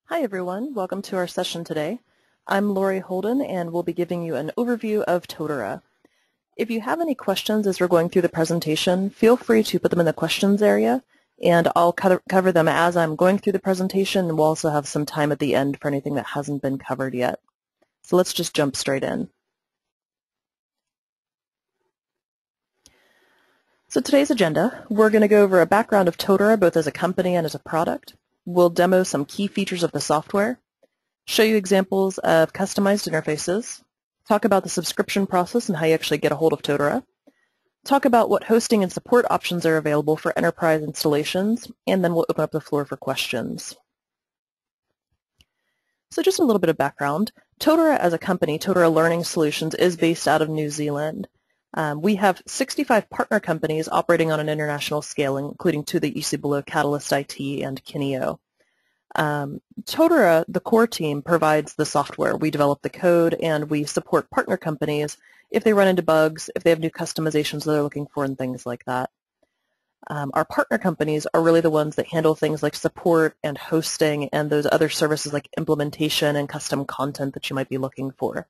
Hi everyone, welcome to our session today. I'm Lori Holden and we'll be giving you an overview of Totara. If you have any questions as we're going through the presentation, feel free to put them in the questions area and I'll cover them as I'm going through the presentation, and we'll also have some time at the end for anything that hasn't been covered yet. So let's just jump straight in. So today's agenda, we're going to go over a background of Totara both as a company and as a product. We'll demo some key features of the software, show you examples of customized interfaces, talk about the subscription process and how you actually get a hold of Totara, talk about what hosting and support options are available for enterprise installations, and then we'll open up the floor for questions. So just a little bit of background. Totara as a company, Totara Learning Solutions, is based out of New Zealand. We have 65 partner companies operating on an international scale, including two that you see below, Catalyst IT and Kineo. Totara, the core team, provides the software. We develop the code and we support partner companies if they run into bugs, if they have new customizations that they're looking for, and things like that. Our partner companies are really the ones that handle things like support and hosting and those other services like implementation and custom content that you might be looking for.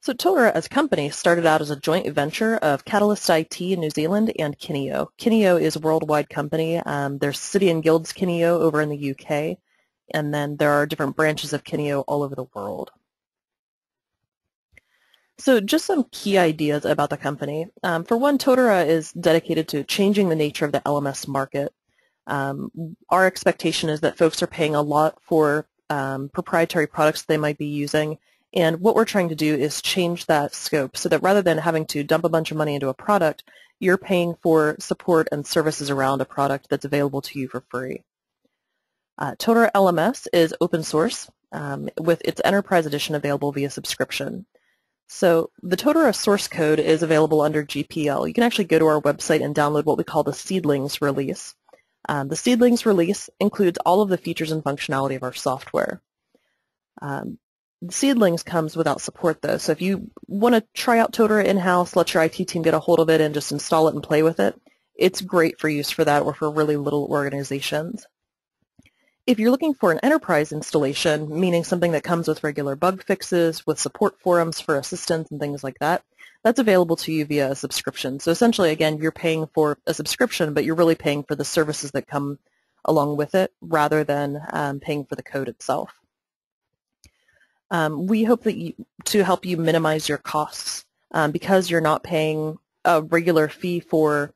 So Totara as a company started out as a joint venture of Catalyst IT in New Zealand and Kineo. Kineo is a worldwide company. There's City and Guilds Kineo over in the UK, and then there are different branches of Kineo all over the world. So just some key ideas about the company. For one, Totara is dedicated to changing the nature of the LMS market. Our expectation is that folks are paying a lot for proprietary products they might be using, and what we're trying to do is change that scope so that rather than having to dump a bunch of money into a product, you're paying for support and services around a product that's available to you for free. Totara LMS is open source with its Enterprise Edition available via subscription. So the Totara source code is available under GPL. You can actually go to our website and download what we call the Seedlings release. The Seedlings release includes all of the features and functionality of our software. Seedlings comes without support though, so if you want to try out Totara in-house, let your IT team get a hold of it and just install it and play with it, it's great for use for that or for really little organizations. If you're looking for an enterprise installation, meaning something that comes with regular bug fixes, with support forums for assistance and things like that, that's available to you via a subscription. So essentially, again, you're paying for a subscription, but you're really paying for the services that come along with it rather than paying for the code itself. We hope that to help you minimize your costs because you're not paying a regular fee for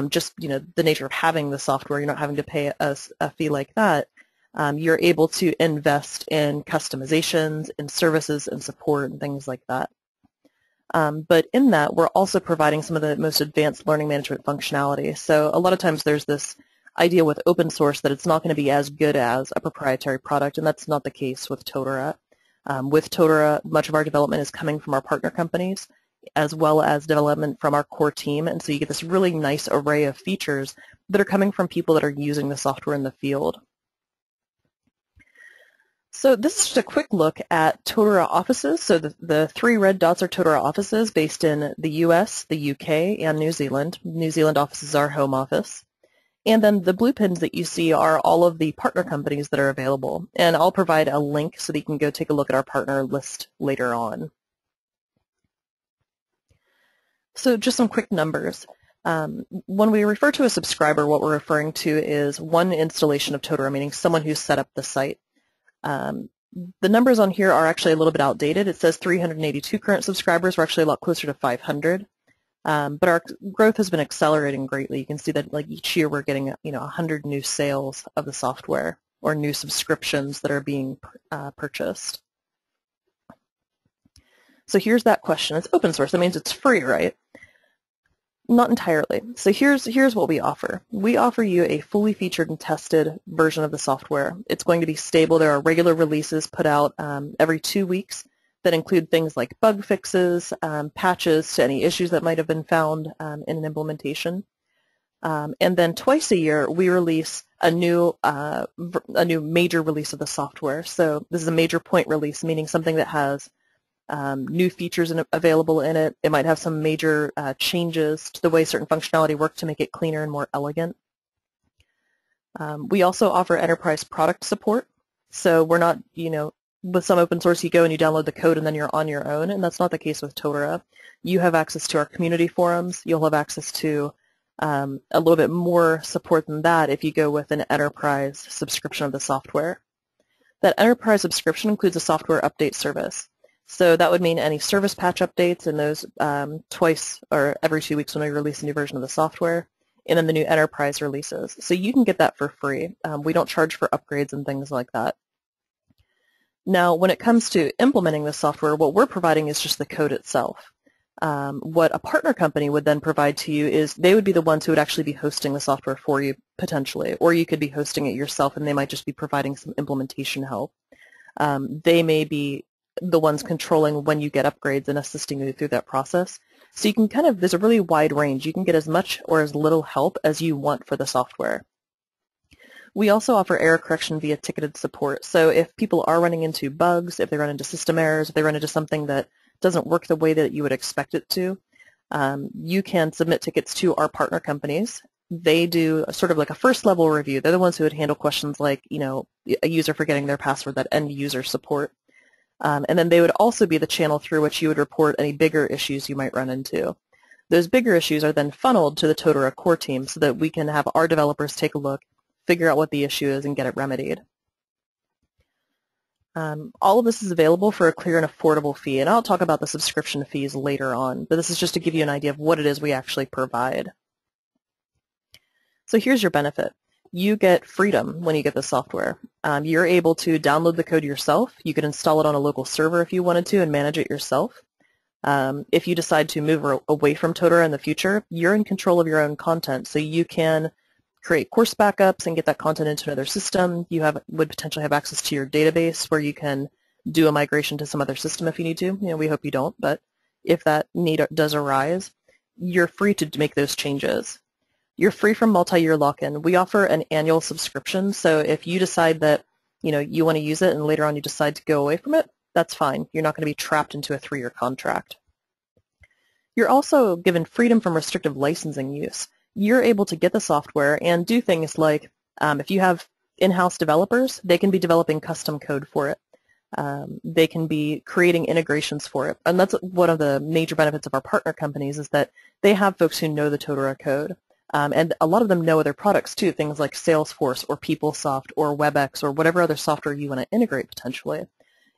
just the nature of having the software. You're not having to pay a fee like that. You're able to invest in customizations, in services, and support, and things like that. But in that, we're also providing some of the most advanced learning management functionality. So a lot of times there's this idea with open source that it's not going to be as good as a proprietary product, and that's not the case with Totara. With Totara, much of our development is coming from our partner companies, as well as development from our core team, and so you get this really nice array of features that are coming from people that are using the software in the field. So this is just a quick look at Totara offices. So the three red dots are Totara offices based in the US, the UK, and New Zealand. New Zealand office is our home office. And then the blue pins that you see are all of the partner companies that are available. And I'll provide a link so that you can go take a look at our partner list later on. So just some quick numbers. When we refer to a subscriber, what we're referring to is one installation of Totara, meaning someone who's set up the site. The numbers on here are actually a little bit outdated. It says 382 current subscribers. We're actually a lot closer to 500. But our growth has been accelerating greatly. You can see that like each year we're getting 100 new sales of the software or new subscriptions that are being purchased. So here's that question. It's open source. That means it's free, right? Not entirely. So here's what we offer. We offer you a fully featured and tested version of the software. It's going to be stable. There are regular releases put out every 2 weeks that include things like bug fixes, patches to any issues that might have been found in an implementation. And then twice a year, we release a new major release of the software. So this is a major point release, meaning something that has new features available in it. It might have some major changes to the way certain functionality works to make it cleaner and more elegant. We also offer enterprise product support. So we're not, with some open source you go and you download the code and then you're on your own, and that's not the case with Totara. You have access to our community forums. You'll have access to a little bit more support than that if you go with an enterprise subscription of the software. That enterprise subscription includes a software update service. So that would mean any service patch updates and those twice or every 2 weeks when we release a new version of the software, and then the new enterprise releases. So you can get that for free. We don't charge for upgrades and things like that. Now, when it comes to implementing the software, what we're providing is just the code itself. What a partner company would then provide to you is they would be the ones who would actually be hosting the software for you, potentially, or you could be hosting it yourself and they might just be providing some implementation help. They may be the ones controlling when you get upgrades and assisting you through that process. So you can there's a really wide range. You can get as much or as little help as you want for the software. We also offer error correction via ticketed support. So if people are running into bugs, if they run into system errors, if they run into something that doesn't work the way that you would expect it to, you can submit tickets to our partner companies. They do sort of like a first level review. They're the ones who would handle questions like, a user forgetting their password, that end user support. And then they would also be the channel through which you would report any bigger issues you might run into. Those bigger issues are then funneled to the Totara core team so that we can have our developers take a look, figure out what the issue is, and get it remedied. All of this is available for a clear and affordable fee, and I'll talk about the subscription fees later on, but this is just to give you an idea of what it is we actually provide. So here's your benefit. You get freedom when you get the software. You're able to download the code yourself. You could install it on a local server if you wanted to and manage it yourself. If you decide to move away from Totara in the future, you're in control of your own content, so you can create course backups and get that content into another system. You would potentially have access to your database where you can do a migration to some other system if you need to. We hope you don't, but if that need does arise, you're free to make those changes. You're free from multi-year lock-in. We offer an annual subscription, so if you decide that you want to use it and later on you decide to go away from it, that's fine. You're not going to be trapped into a 3-year contract. You're also given freedom from restrictive licensing use. You're able to get the software and do things like, if you have in-house developers, they can be developing custom code for it. They can be creating integrations for it. And that's one of the major benefits of our partner companies, is that they have folks who know the Totara code. And a lot of them know other products too, things like Salesforce or PeopleSoft or WebEx or whatever other software you want to integrate potentially.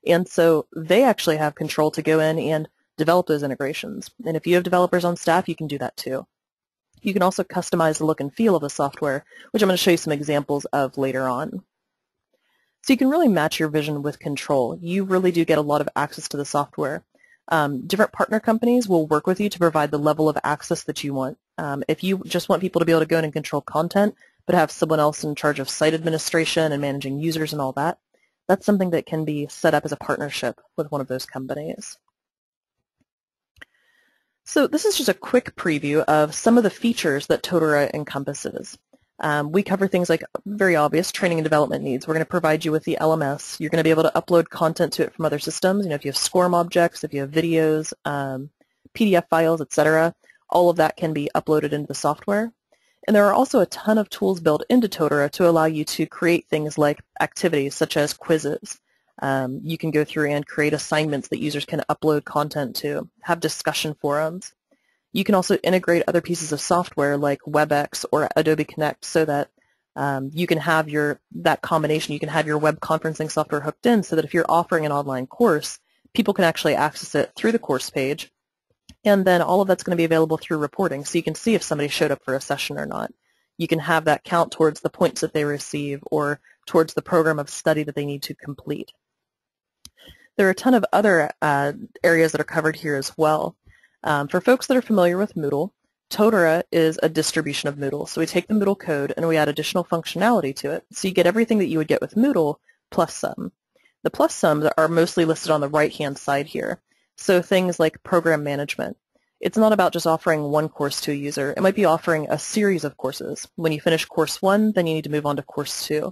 And so they actually have control to go in and develop those integrations. And if you have developers on staff, you can do that too. You can also customize the look and feel of the software, which I'm going to show you some examples of later on. So you can really match your vision with control. You really do get a lot of access to the software. Different partner companies will work with you to provide the level of access that you want. If you just want people to be able to go in and control content, but have someone else in charge of site administration and managing users and all that, that's something that can be set up as a partnership with one of those companies. So this is just a quick preview of some of the features that Totara encompasses. We cover things like very obvious training and development needs. We're going to provide you with the LMS. You're going to be able to upload content to it from other systems. If you have SCORM objects, if you have videos, PDF files, etc., all of that can be uploaded into the software. And there are also a ton of tools built into Totara to allow you to create things like activities such as quizzes. You can go through and create assignments that users can upload content to, have discussion forums. You can also integrate other pieces of software like WebEx or Adobe Connect so that you can have that combination. You can have your web conferencing software hooked in so that if you're offering an online course, people can actually access it through the course page. And then all of that's going to be available through reporting, so you can see if somebody showed up for a session or not. You can have that count towards the points that they receive or towards the program of study that they need to complete. There are a ton of other areas that are covered here as well. For folks that are familiar with Moodle, Totara is a distribution of Moodle. So we take the Moodle code and we add additional functionality to it. So you get everything that you would get with Moodle plus some. The plus sums are mostly listed on the right-hand side here. So things like program management. It's not about just offering one course to a user. It might be offering a series of courses. When you finish course 1, then you need to move on to course 2.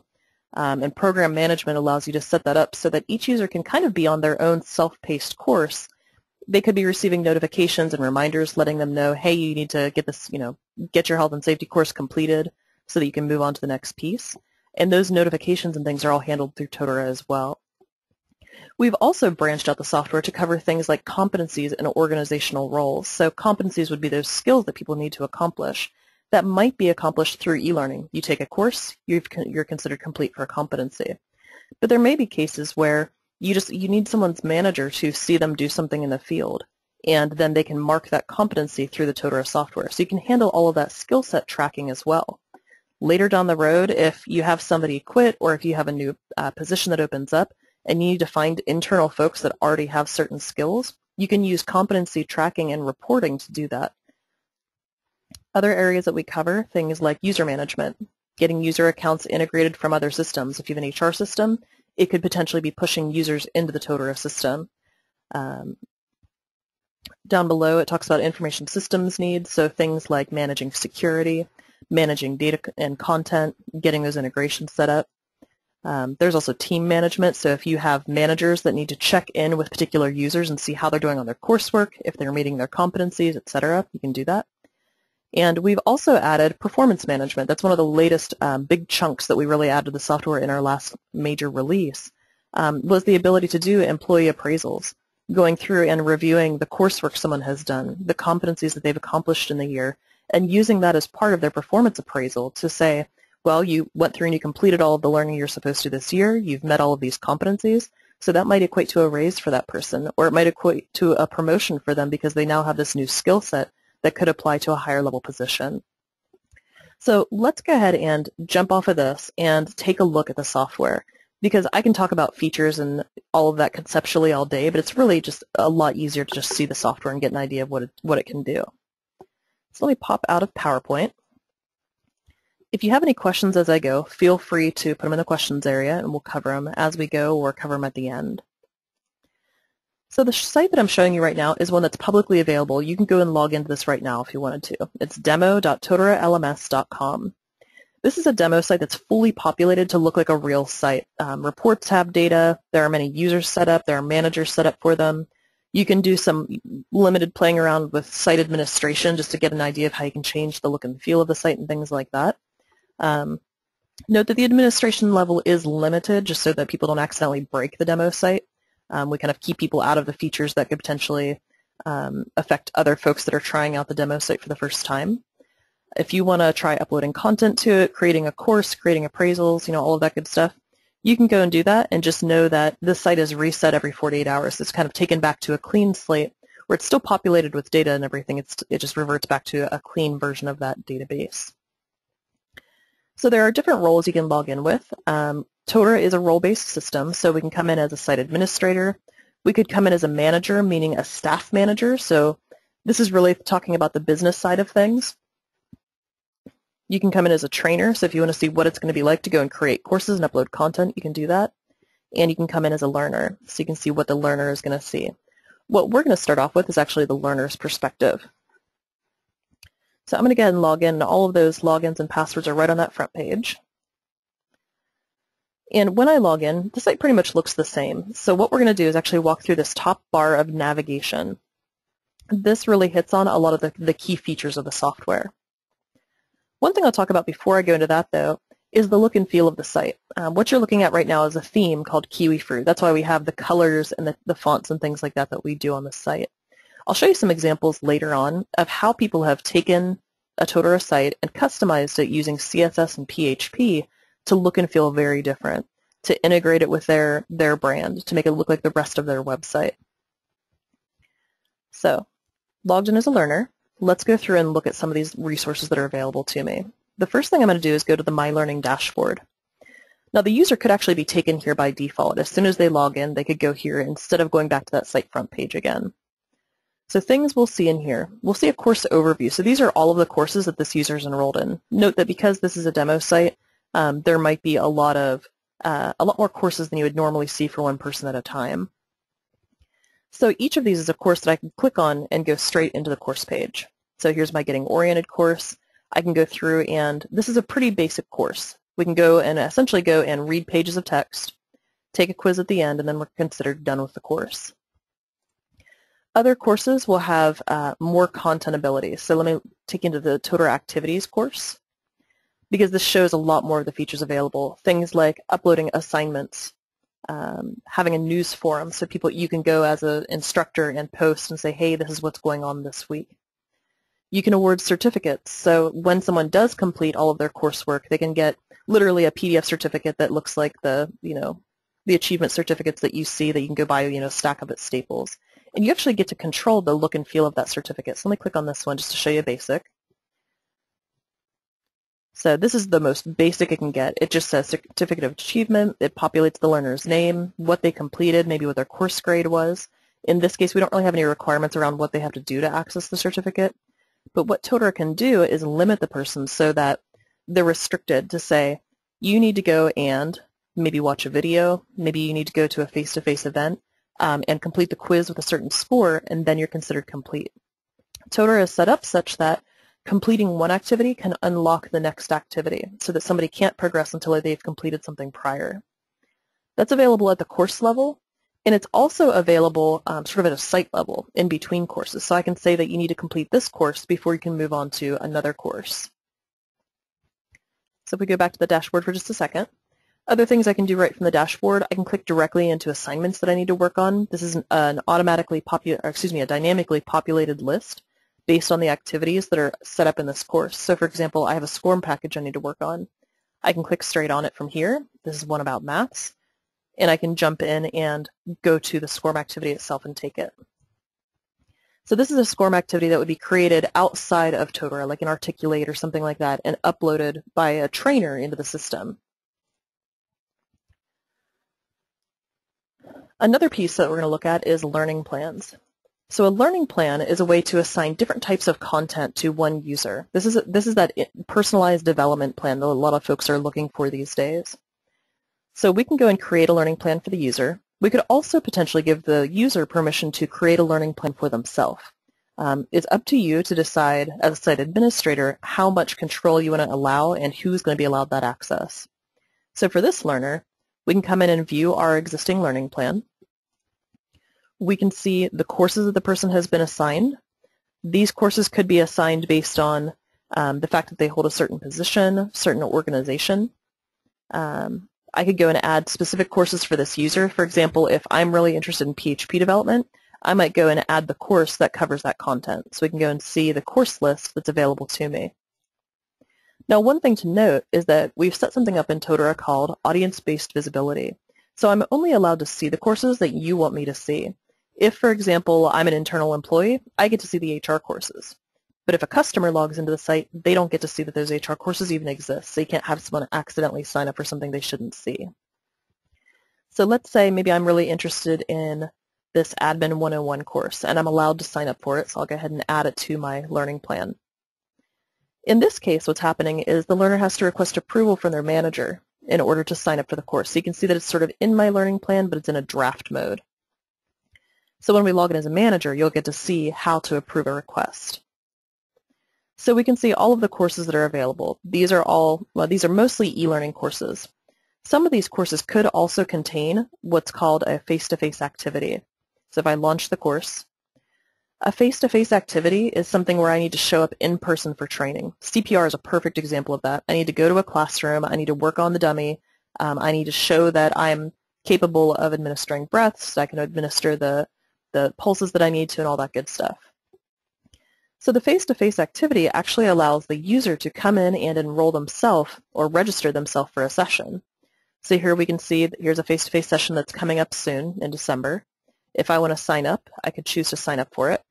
And program management allows you to set that up so that each user can kind of be on their own self-paced course. They could be receiving notifications and reminders letting them know, hey, you need to get this, get your health and safety course completed. so that you can move on to the next piece. And those notifications and things are all handled through Totara as well. We've also branched out the software to cover things like competencies and organizational roles. So competencies would be those skills that people need to accomplish that might be accomplished through e-learning. You take a course, you're considered complete for a competency. But there may be cases where you need someone's manager to see them do something in the field, and then they can mark that competency through the Totara software. So you can handle all of that skill set tracking as well. Later down the road, if you have somebody quit or if you have a new position that opens up and you need to find internal folks that already have certain skills, you can use competency tracking and reporting to do that. Other areas that we cover, things like user management, getting user accounts integrated from other systems. If you have an HR system, it could potentially be pushing users into the Totara system. Down below, it talks about information systems needs, so things like managing security, managing data and content, getting those integrations set up. There's also team management, so if you have managers that need to check in with particular users and see how they're doing on their coursework, if they're meeting their competencies, etc., you can do that. And we've also added performance management. That's one of the latest big chunks that we really added to the software in our last major release, was the ability to do employee appraisals, going through and reviewing the coursework someone has done, the competencies that they've accomplished in the year, and using that as part of their performance appraisal to say, well, you went through and you completed all of the learning you're supposed to this year, you've met all of these competencies, so that might equate to a raise for that person, or it might equate to a promotion for them because they now have this new skill set that could apply to a higher level position. So let's go ahead and jump off of this and take a look at the software, because I can talk about features and all of that conceptually all day, but it's really just a lot easier to just see the software and get an idea of what it can do. So let me pop out of PowerPoint. If you have any questions as I go, feel free to put them in the questions area and we'll cover them as we go or cover them at the end. So the site that I'm showing you right now is one that's publicly available. You can go and log into this right now if you wanted to. It's demo.totaralms.com. This is a demo site that's fully populated to look like a real site. Reports have data. There are many users set up. There are managers set up for them. You can do some limited playing around with site administration just to get an idea of how you can change the look and feel of the site and things like that. Note that the administration level is limited just so that people don't accidentally break the demo site. We kind of keep people out of the features that could potentially affect other folks that are trying out the demo site for the first time. If you want to try uploading content to it, creating a course, creating appraisals, all of that good stuff, you can go and do that, and just know that this site is reset every 48 hours. It's kind of taken back to a clean slate where it's still populated with data and everything. It just reverts back to a clean version of that database. So there are different roles you can log in with. Totara is a role-based system, so we can come in as a site administrator. We could come in as a manager, meaning a staff manager. So this is really talking about the business side of things. You can come in as a trainer, so if you want to see what it's going to be like to go and create courses and upload content, you can do that. And you can come in as a learner, so you can see what the learner is going to see. What we're going to start off with is actually the learner's perspective. So I'm going to go ahead and log in, and all of those logins and passwords are right on that front page. And when I log in, the site pretty much looks the same. So what we're going to do is actually walk through this top bar of navigation. This really hits on a lot of the key features of the software. One thing I'll talk about before I go into that, though, is the look and feel of the site. What you're looking at right now is a theme called Kiwi Fruit. That's why we have the colors and the fonts and things like that we do on the site. I'll show you some examples later on of how people have taken a Totara site and customized it using CSS and PHP to look and feel very different, to integrate it with their brand, to make it look like the rest of their website. So, logged in as a learner, let's go through and look at some of these resources that are available to me. The first thing I'm going to do is go to the My Learning dashboard. Now, the user could actually be taken here by default. As soon as they log in, they could go here instead of going back to that site front page again. So things we'll see in here. We'll see a course overview. So these are all of the courses that this user is enrolled in. Note that because this is a demo site, there might be a lot more courses than you would normally see for one person at a time. So each of these is a course that I can click on and go straight into the course page. So here's my Getting Oriented course. I can go through, and this is a pretty basic course. We can go and essentially go and read pages of text, take a quiz at the end, and then we're considered done with the course. Other courses will have more content abilities. So let me take you into the Totara Activities course. because this shows a lot more of the features available. Things like uploading assignments, having a news forum, so you can go as an instructor and post and say, hey, this is what's going on this week. You can award certificates, so when someone does complete all of their coursework, they can get literally a PDF certificate that looks like the achievement certificates that you see that you can go buy, a stack of at Staples. And you actually get to control the look and feel of that certificate. So let me click on this one just to show you a basic. So this is the most basic it can get. It just says Certificate of Achievement. It populates the learner's name, what they completed, maybe what their course grade was. In this case, we don't really have any requirements around what they have to do to access the certificate. But what Totara can do is limit the person so that they're restricted to say, you need to go and maybe watch a video, maybe you need to go to a face-to-face event and complete the quiz with a certain score, and then you're considered complete. Totara is set up such that completing one activity can unlock the next activity so that somebody can't progress until they've completed something prior. That's available at the course level, and it's also available sort of at a site level in between courses. So I can say that you need to complete this course before you can move on to another course. So if we go back to the dashboard for just a second, other things I can do right from the dashboard, I can click directly into assignments that I need to work on. This is a dynamically populated list based on the activities that are set up in this course. So for example, I have a SCORM package I need to work on. I can click straight on it from here. This is one about maths. And I can jump in and go to the SCORM activity itself and take it. So this is a SCORM activity that would be created outside of Totara, like an Articulate or something like that, and uploaded by a trainer into the system. Another piece that we're going to look at is learning plans. So a learning plan is a way to assign different types of content to one user. This is that personalized development plan that a lot of folks are looking for these days. So we can go and create a learning plan for the user. We could also potentially give the user permission to create a learning plan for themselves. It's up to you to decide, as a site administrator, how much control you want to allow and who's going to be allowed that access. So for this learner, we can come in and view our existing learning plan. We can see the courses that the person has been assigned. These courses could be assigned based on the fact that they hold a certain position, certain organization. I could go and add specific courses for this user. For example, if I'm really interested in PHP development, I might go and add the course that covers that content. So we can go and see the course list that's available to me. Now, one thing to note is that we've set something up in Totara called audience-based visibility. So I'm only allowed to see the courses that you want me to see. If, for example, I'm an internal employee, I get to see the HR courses. But if a customer logs into the site, they don't get to see that those HR courses even exist. So you can't have someone accidentally sign up for something they shouldn't see. So let's say maybe I'm really interested in this Admin 101 course, and I'm allowed to sign up for it, so I'll go ahead and add it to my learning plan. In this case, what's happening is the learner has to request approval from their manager in order to sign up for the course. So you can see that it's sort of in my learning plan, but it's in a draft mode. So when we log in as a manager, you'll get to see how to approve a request. So we can see all of the courses that are available. These are mostly e-learning courses. Some of these courses could also contain what's called a face-to-face activity. So if I launch the course, a face-to-face activity is something where I need to show up in person for training. CPR is a perfect example of that. I need to go to a classroom, I need to work on the dummy, I need to show that I'm capable of administering breaths, I can administer the pulses that I need to and all that good stuff. So the face-to-face activity actually allows the user to come in and enroll themselves or register themselves for a session. So here we can see that here's a face-to-face session that's coming up soon in December. If I want to sign up, I could choose to sign up for it.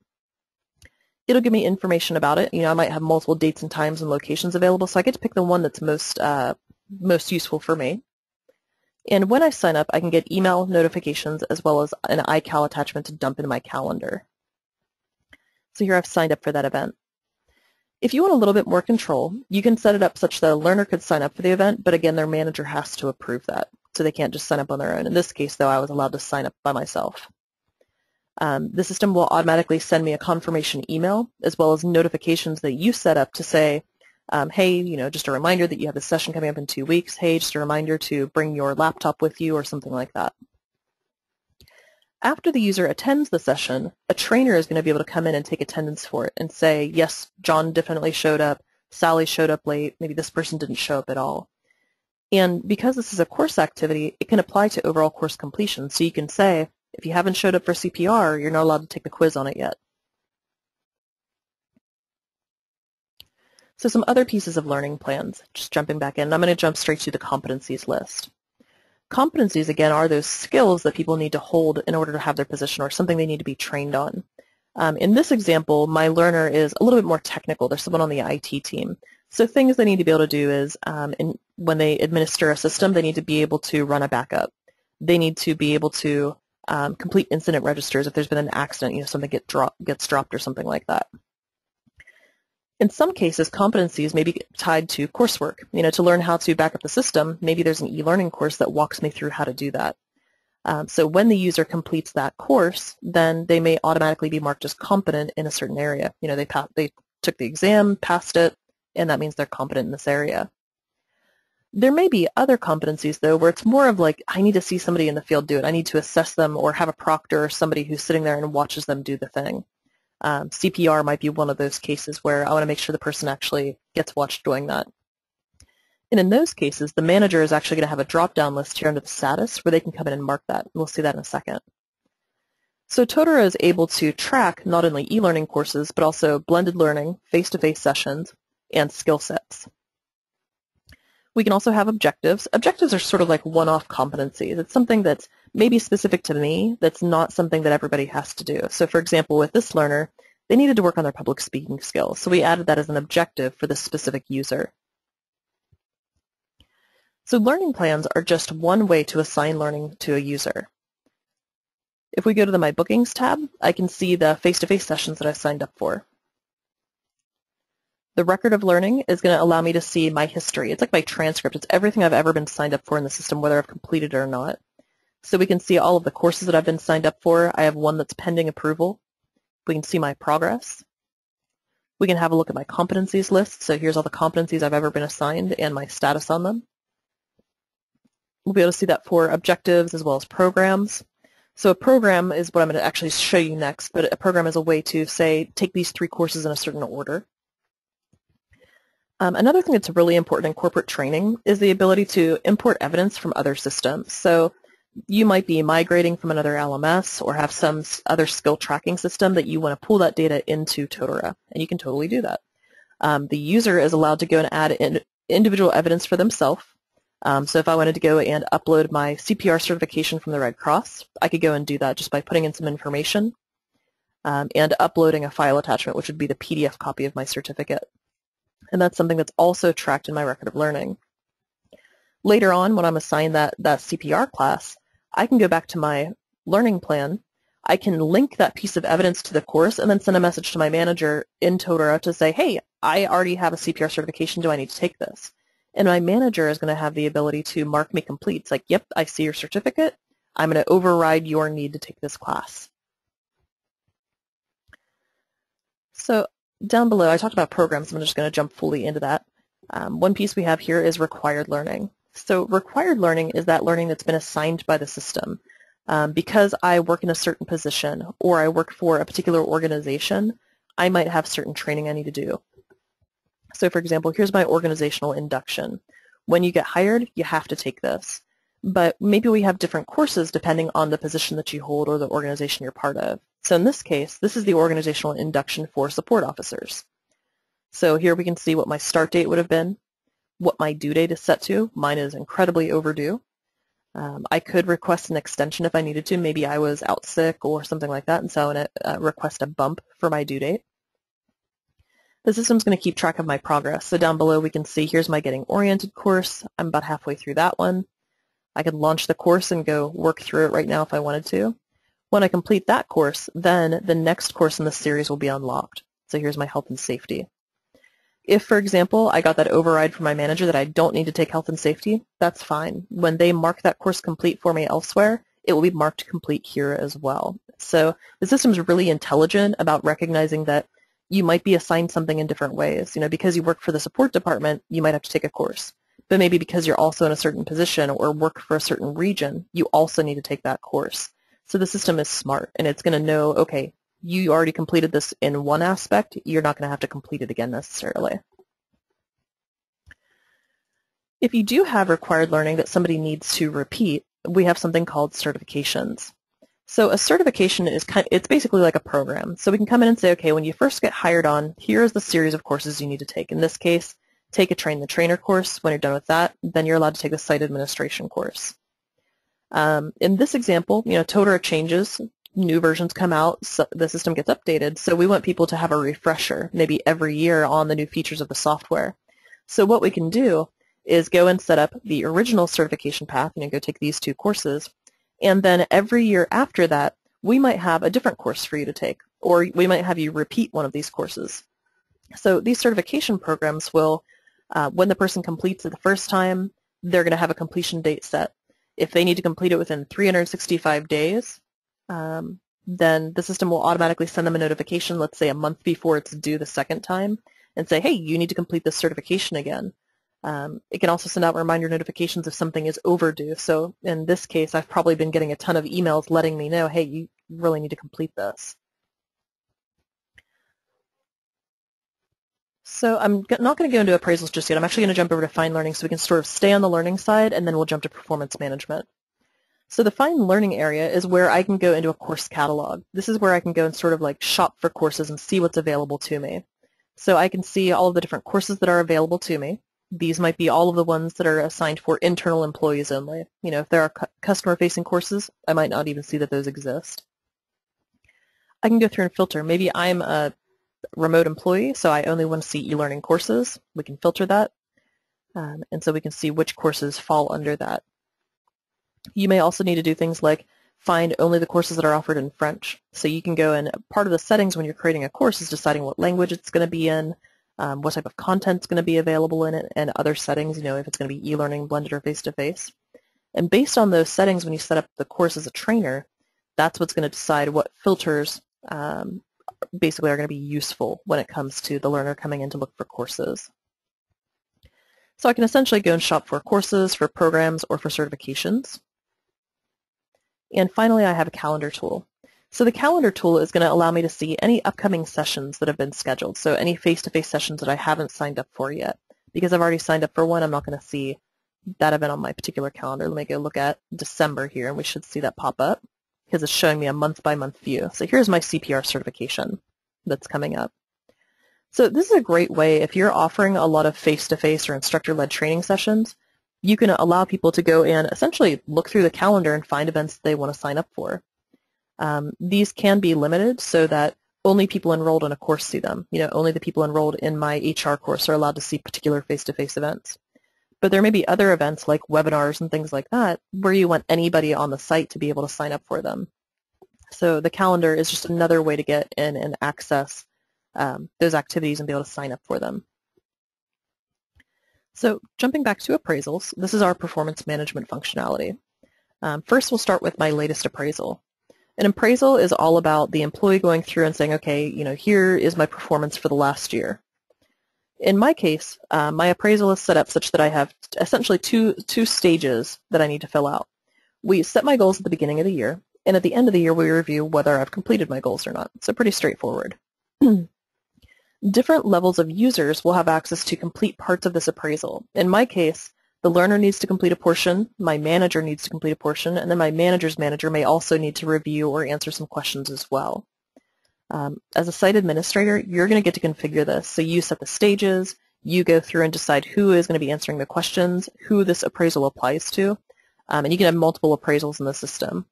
It'll give me information about it. I might have multiple dates and times and locations available, so I get to pick the one that's most useful for me. And when I sign up, I can get email notifications as well as an iCal attachment to dump into my calendar. So here I've signed up for that event. If you want a little bit more control, you can set it up such that a learner could sign up for the event, but again, their manager has to approve that. So they can't just sign up on their own. In this case, though, I was allowed to sign up by myself. The system will automatically send me a confirmation email as well as notifications that you set up to say, hey, just a reminder that you have a session coming up in 2 weeks. Hey, just a reminder to bring your laptop with you or something like that. After the user attends the session, a trainer is going to be able to come in and take attendance for it and say, yes, John definitely showed up. Sally showed up late, maybe this person didn't show up at all. And because this is a course activity, it can apply to overall course completion. So you can say, if you haven't showed up for CPR, you're not allowed to take the quiz on it yet. So some other pieces of learning plans, just jumping back in. I'm going to jump straight to the competencies list. Competencies, again, are those skills that people need to hold in order to have their position or something they need to be trained on. In this example, my learner is a little bit more technical. There's someone on the IT team. So things they need to be able to do is when they administer a system, they need to be able to run a backup. They need to be able to complete incident registers if there's been an accident, something gets dropped or something like that. In some cases, competencies may be tied to coursework. To learn how to back up the system, maybe there's an e-learning course that walks me through how to do that. So when the user completes that course, then they may automatically be marked as competent in a certain area. They took the exam, passed it, and that means they're competent in this area. There may be other competencies, though, where it's more of like, I need to see somebody in the field do it. I need to assess them or have a proctor or somebody who's sitting there and watches them do the thing. CPR might be one of those cases where I want to make sure the person actually gets watched doing that. And in those cases, the manager is actually going to have a drop-down list here under the status where they can come in and mark that. We'll see that in a second. So Totara is able to track not only e-learning courses, but also blended learning, face-to-face sessions, and skill sets. We can also have objectives. Objectives are sort of like one-off competencies. It's something that's maybe specific to me that's not something that everybody has to do. So for example, with this learner, they needed to work on their public speaking skills. So we added that as an objective for this specific user. So learning plans are just one way to assign learning to a user. If we go to the My Bookings tab, I can see the face-to-face sessions that I've signed up for. The record of learning is going to allow me to see my history. It's like my transcript. It's everything I've ever been signed up for in the system, whether I've completed it or not. So we can see all of the courses that I've been signed up for. I have one that's pending approval. We can see my progress. We can have a look at my competencies list. So here's all the competencies I've ever been assigned and my status on them. We'll be able to see that for objectives as well as programs. So a program is what I'm going to actually show you next, but a program is a way to say, take these 3 courses in a certain order. Another thing that's really important in corporate training is the ability to import evidence from other systems. So you might be migrating from another LMS or have some other skill tracking system that you want to pull that data into Totara, and you can totally do that. The user is allowed to go and add individual evidence for themselves. So if I wanted to go and upload my CPR certification from the Red Cross, I could go and do that just by putting in some information and uploading a file attachment, which would be the PDF copy of my certificate. And that's something that's also tracked in my record of learning. Later on, when I'm assigned that CPR class, I can go back to my learning plan. I can link that piece of evidence to the course and then send a message to my manager in Totara to say, hey, I already have a CPR certification. Do I need to take this? And my manager is going to have the ability to mark me complete. It's like, yep, I see your certificate. I'm going to override your need to take this class. So down below, I talked about programs. I'm just going to jump fully into that. One piece we have here is required learning. So required learning is that learning that's been assigned by the system. Because I work in a certain position or I work for a particular organization, I might have certain training I need to do. So for example, here's my organizational induction. When you get hired, you have to take this. But maybe we have different courses depending on the position that you hold or the organization you're part of. So in this case, this is the organizational induction for support officers. So here we can see what my start date would have been, what my due date is set to. Mine is incredibly overdue. I could request an extension if I needed to. Maybe I was out sick or something like that, and so I want to request a bump for my due date. The system's going to keep track of my progress. So down below we can see here's my Getting Oriented course. I'm about halfway through that one. I could launch the course and go work through it right now if I wanted to. When I complete that course, then the next course in the series will be unlocked. So here's my health and safety. If, for example, I got that override from my manager that I don't need to take health and safety, that's fine. When they mark that course complete for me elsewhere, it will be marked complete here as well. So the system's really intelligent about recognizing that you might be assigned something in different ways. Because you work for the support department, you might have to take a course. But maybe because you're also in a certain position or work for a certain region, you also need to take that course. So the system is smart, and it's going to know, okay, you already completed this in one aspect, you're not going to have to complete it again necessarily. If you do have required learning that somebody needs to repeat, we have something called certifications. So a certification is it's basically like a program. So we can come in and say, okay, when you first get hired on, here's the series of courses you need to take. In this case, take a train the trainer course. When you're done with that, then you're allowed to take the site administration course. In this example, Totara changes, new versions come out, so the system gets updated. So we want people to have a refresher, maybe every year, on the new features of the software. So what we can do is go and set up the original certification path, go take these 2 courses, and then every year after that, we might have a different course for you to take, or we might have you repeat one of these courses. So these certification programs will, when the person completes it the first time, they're going to have a completion date set. If they need to complete it within 365 days, then the system will automatically send them a notification, let's say a month before it's due the second time, and say, hey, you need to complete this certification again. It can also send out reminder notifications if something is overdue. So in this case, I've probably been getting a ton of emails letting me know, hey, you really need to complete this. So I'm not going to go into appraisals just yet. I'm actually going to jump over to Fine Learning so we can sort of stay on the learning side, and then we'll jump to performance management. So the Fine Learning area is where I can go into a course catalog. This is where I can go and sort of like shop for courses and see what's available to me. So I can see all of the different courses that are available to me. These might be all of the ones that are assigned for internal employees only. If there are customer-facing courses, I might not even see that those exist. I can go through and filter. Maybe I'm a remote employee, so I only want to see e-learning courses. We can filter that, and so we can see which courses fall under that. You may also need to do things like find only the courses that are offered in French. So you can go in, part of the settings when you're creating a course is deciding what language it's going to be in, what type of content is going to be available in it, and other settings, if it's going to be e-learning, blended, or face-to-face. And based on those settings, when you set up the course as a trainer, that's what's going to decide what filters basically are going to be useful when it comes to the learner coming in to look for courses. So I can essentially go and shop for courses, for programs, or for certifications. And finally, I have a calendar tool. So the calendar tool is going to allow me to see any upcoming sessions that have been scheduled, so any face-to-face sessions that I haven't signed up for yet. Because I've already signed up for one, I'm not going to see that event on my particular calendar. Let me go look at December here, and we should see that pop up because it's showing me a month-by-month view. So here's my CPR certification that's coming up. So this is a great way if you're offering a lot of face-to-face or instructor-led training sessions. You can allow people to go in, essentially look through the calendar and find events that they want to sign up for. These can be limited so that only people enrolled in a course see them. Only the people enrolled in my HR course are allowed to see particular face-to-face events. But there may be other events like webinars and things like that where you want anybody on the site to be able to sign up for them. So the calendar is just another way to get in and access those activities and be able to sign up for them. So jumping back to appraisals, this is our performance management functionality. First, we'll start with my latest appraisal. An appraisal is all about the employee going through and saying, okay, here is my performance for the last year. In my case, my appraisal is set up such that I have essentially two stages that I need to fill out. We set my goals at the beginning of the year, and at the end of the year, we review whether I've completed my goals or not. So pretty straightforward. Different levels of users will have access to complete parts of this appraisal. In my case, the learner needs to complete a portion, my manager needs to complete a portion, and then my manager's manager may also need to review or answer some questions as well. As a site administrator, you're going to get to configure this. So you set the stages, you go through and decide who is going to be answering the questions, who this appraisal applies to, and you can have multiple appraisals in the system.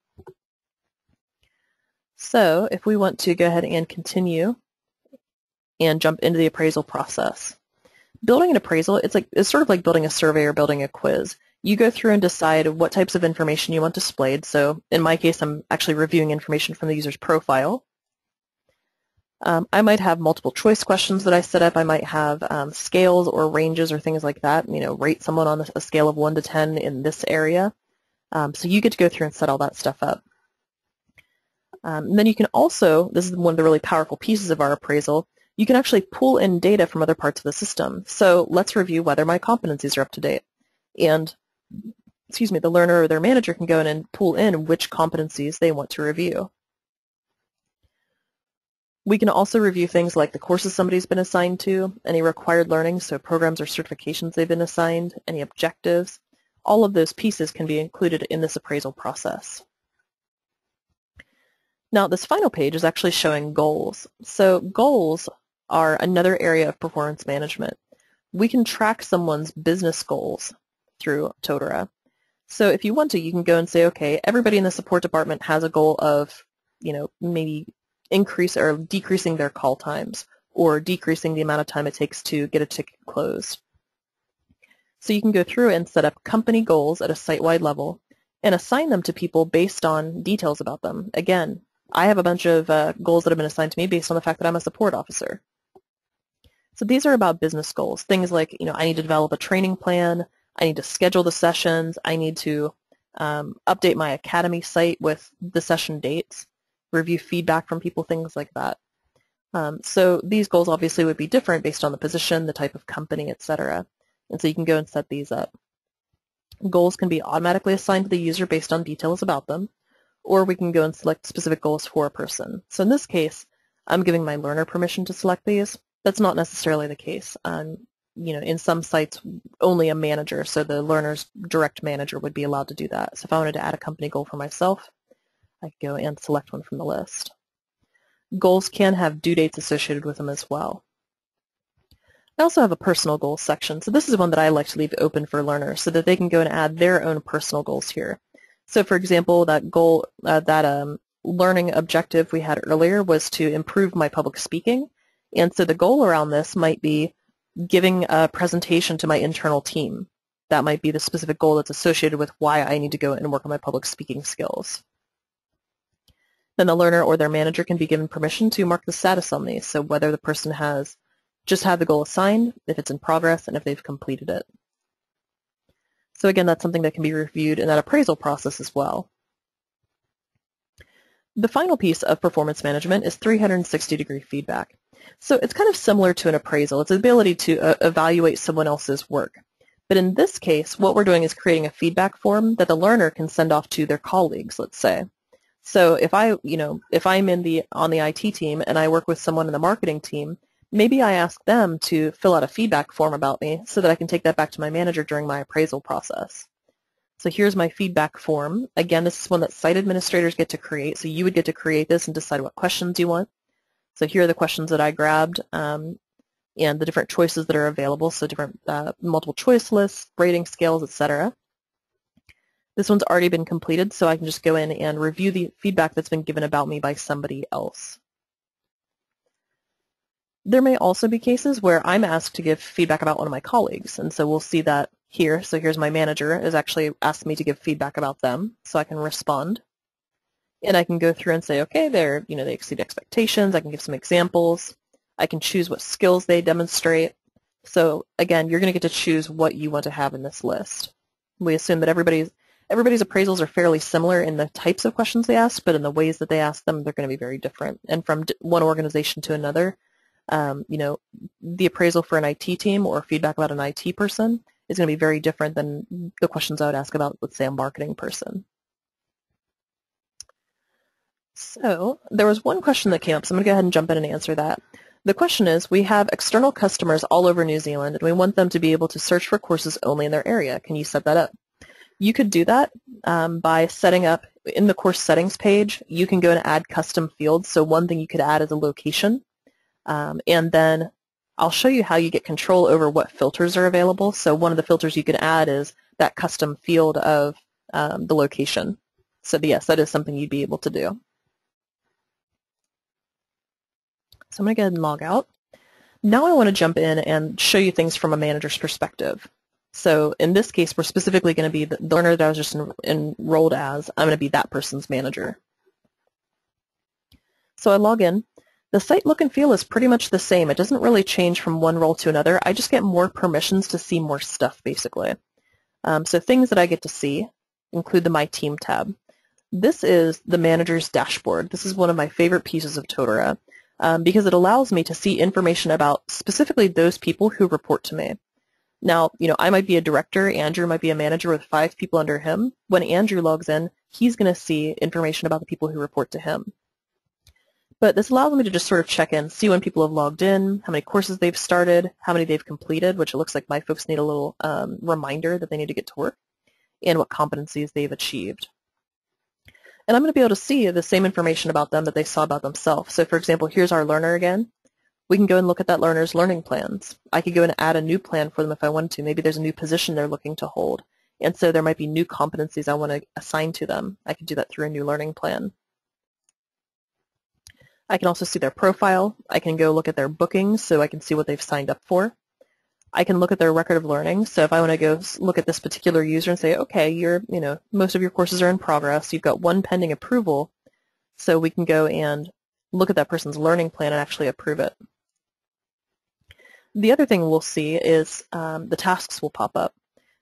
So if we want to go ahead and continue and jump into the appraisal process. Building an appraisal, it's sort of like building a survey or building a quiz. You go through and decide what types of information you want displayed. So in my case, I'm actually reviewing information from the user's profile. I might have multiple choice questions that I set up. I might have scales or ranges or things like that. Rate someone on a scale of 1 to 10 in this area. So you get to go through and set all that stuff up. And then you can also, this is one of the really powerful pieces of our appraisal, you can actually pull in data from other parts of the system. So let's review whether my competencies are up to date. And, the learner or their manager can go in and pull in which competencies they want to review. We can also review things like the courses somebody's been assigned to, any required learning, so programs or certifications they've been assigned, any objectives. All of those pieces can be included in this appraisal process. Now, this final page is actually showing goals. So goals are another area of performance management. We can track someone's business goals through Totara. So if you want to, you can go and say, okay, everybody in the support department has a goal of, maybe increase or decreasing their call times or decreasing the amount of time it takes to get a ticket closed. So you can go through and set up company goals at a site-wide level and assign them to people based on details about them. Again, I have a bunch of goals that have been assigned to me based on the fact that I'm a support officer. So these are about business goals, things like, I need to develop a training plan, I need to schedule the sessions, I need to update my academy site with the session dates, review feedback from people, things like that. So these goals obviously would be different based on the position, the type of company, etc. And so you can go and set these up. Goals can be automatically assigned to the user based on details about them, or we can go and select specific goals for a person. So in this case, I'm giving my learner permission to select these. That's not necessarily the case. In some sites, only a manager, so the learner's direct manager would be allowed to do that. So if I wanted to add a company goal for myself, I could go and select one from the list. Goals can have due dates associated with them as well. I also have a personal goals section. So this is one that I like to leave open for learners so that they can go and add their own personal goals here. So for example, that goal, learning objective we had earlier was to improve my public speaking. And so the goal around this might be giving a presentation to my internal team. That might be the specific goal that's associated with why I need to go and work on my public speaking skills. Then the learner or their manager can be given permission to mark the status on these, so whether the person has just had the goal assigned, if it's in progress, and if they've completed it. So again, that's something that can be reviewed in that appraisal process as well. The final piece of performance management is 360-degree feedback. So it's kind of similar to an appraisal. It's the ability to evaluate someone else's work. But in this case, what we're doing is creating a feedback form that the learner can send off to their colleagues, let's say. So if I'm on the IT team and I work with someone in the marketing team, maybe I ask them to fill out a feedback form about me so that I can take that back to my manager during my appraisal process. So here's my feedback form. Again, this is one that site administrators get to create. So you would get to create this and decide what questions you want. So here are the questions that I grabbed and the different choices that are available. So different multiple choice lists, rating scales, etc. This one's already been completed, so I can just go in and review the feedback that's been given about me by somebody else. There may also be cases where I'm asked to give feedback about one of my colleagues, and so we'll see that here. So here's my manager has actually asked me to give feedback about them, so I can respond. And I can go through and say, okay, they exceed expectations. I can give some examples. I can choose what skills they demonstrate. So again, you're going to get to choose what you want to have in this list. We assume that everybody's appraisals are fairly similar in the types of questions they ask, but in the ways that they ask them, they're going to be very different. And from one organization to another, the appraisal for an IT team or feedback about an IT person is going to be very different than the questions I would ask about, let's say, a marketing person. So there was one question that came up, so I'm going to go ahead and jump in and answer that. The question is, we have external customers all over New Zealand, and we want them to be able to search for courses only in their area. Can you set that up? You could do that by setting up, in the course settings page, you can go and add custom fields. So one thing you could add is a location. And then I'll show you how you get control over what filters are available. So one of the filters you could add is that custom field of the location. So yes, that is something you'd be able to do. So I'm going to go ahead and log out. Now I want to jump in and show you things from a manager's perspective. So in this case, we're specifically going to be the learner that I was just enrolled as. I'm going to be that person's manager. So I log in. The site look and feel is pretty much the same. It doesn't really change from one role to another. I just get more permissions to see more stuff, basically. So things that I get to see include the My Team tab. This is the manager's dashboard. This is one of my favorite pieces of Totara because it allows me to see information about specifically those people who report to me. Now, I might be a director, Andrew might be a manager with 5 people under him. When Andrew logs in, he's going to see information about the people who report to him. But this allows me to just sort of check in, see when people have logged in, how many courses they've started, how many they've completed, which it looks like my folks need a little reminder that they need to get to work, and what competencies they've achieved. And I'm going to be able to see the same information about them that they saw about themselves. So for example, here's our learner again. We can go and look at that learner's learning plans. I could go and add a new plan for them if I wanted to. Maybe there's a new position they're looking to hold. And so there might be new competencies I want to assign to them. I can do that through a new learning plan. I can also see their profile. I can go look at their bookings so I can see what they've signed up for. I can look at their record of learning. So if I want to go look at this particular user and say, okay, most of your courses are in progress. You've got one pending approval. So we can go and look at that person's learning plan and actually approve it. The other thing we'll see is the tasks will pop up.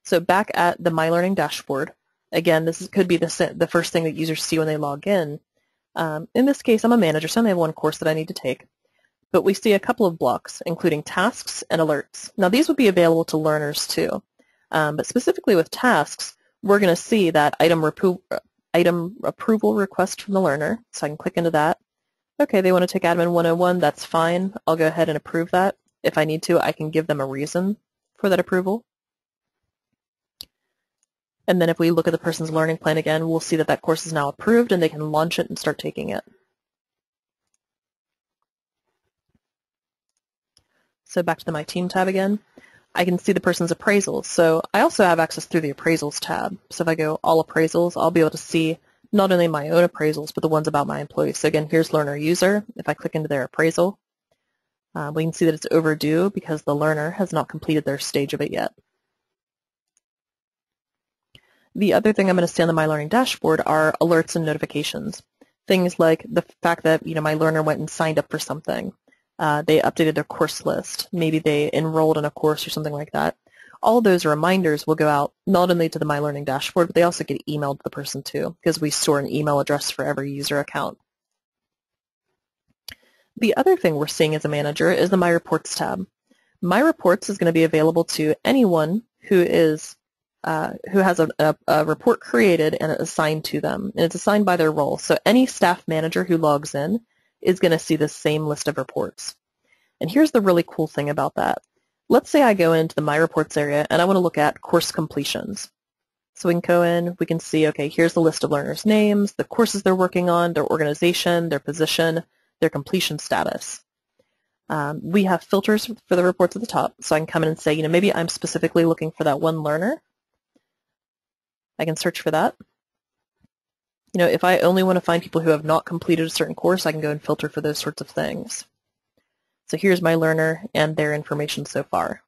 So back at the My Learning dashboard, again, this could be the first thing that users see when they log in. In this case, I'm a manager, so I only have one course that I need to take. But we see a couple of blocks, including tasks and alerts. Now, these would be available to learners, too. But specifically with tasks, we're going to see that item approval request from the learner. So I can click into that. Okay, they want to take Admin 101. That's fine. I'll go ahead and approve that. If I need to, I can give them a reason for that approval. And then if we look at the person's learning plan again, we'll see that that course is now approved and they can launch it and start taking it. So back to the My Team tab again, I can see the person's appraisals. So I also have access through the Appraisals tab. So if I go All Appraisals, I'll be able to see not only my own appraisals, but the ones about my employees. So again, here's Learner User. If I click into their appraisal, we can see that it's overdue because the learner has not completed their stage of it yet. The other thing I'm going to see on the My Learning dashboard are alerts and notifications. Things like the fact that my learner went and signed up for something. They updated their course list. Maybe they enrolled in a course or something like that. All of those reminders will go out not only to the My Learning dashboard, but they also get emailed to the person too, because we store an email address for every user account. The other thing we're seeing as a manager is the My Reports tab. My Reports is going to be available to anyone who has a report created and assigned to them, and it's assigned by their role. So any staff manager who logs in is going to see the same list of reports. And here's the really cool thing about that. Let's say I go into the My Reports area and I want to look at course completions. So we can go in, we can see, okay, here's the list of learners' names, the courses they're working on, their organization, their position, their completion status. We have filters for the reports at the top, so I can come in and say, maybe I'm specifically looking for that one learner. I can search for that. If I only want to find people who have not completed a certain course, I can go and filter for those sorts of things. So here's my learner and their information so far.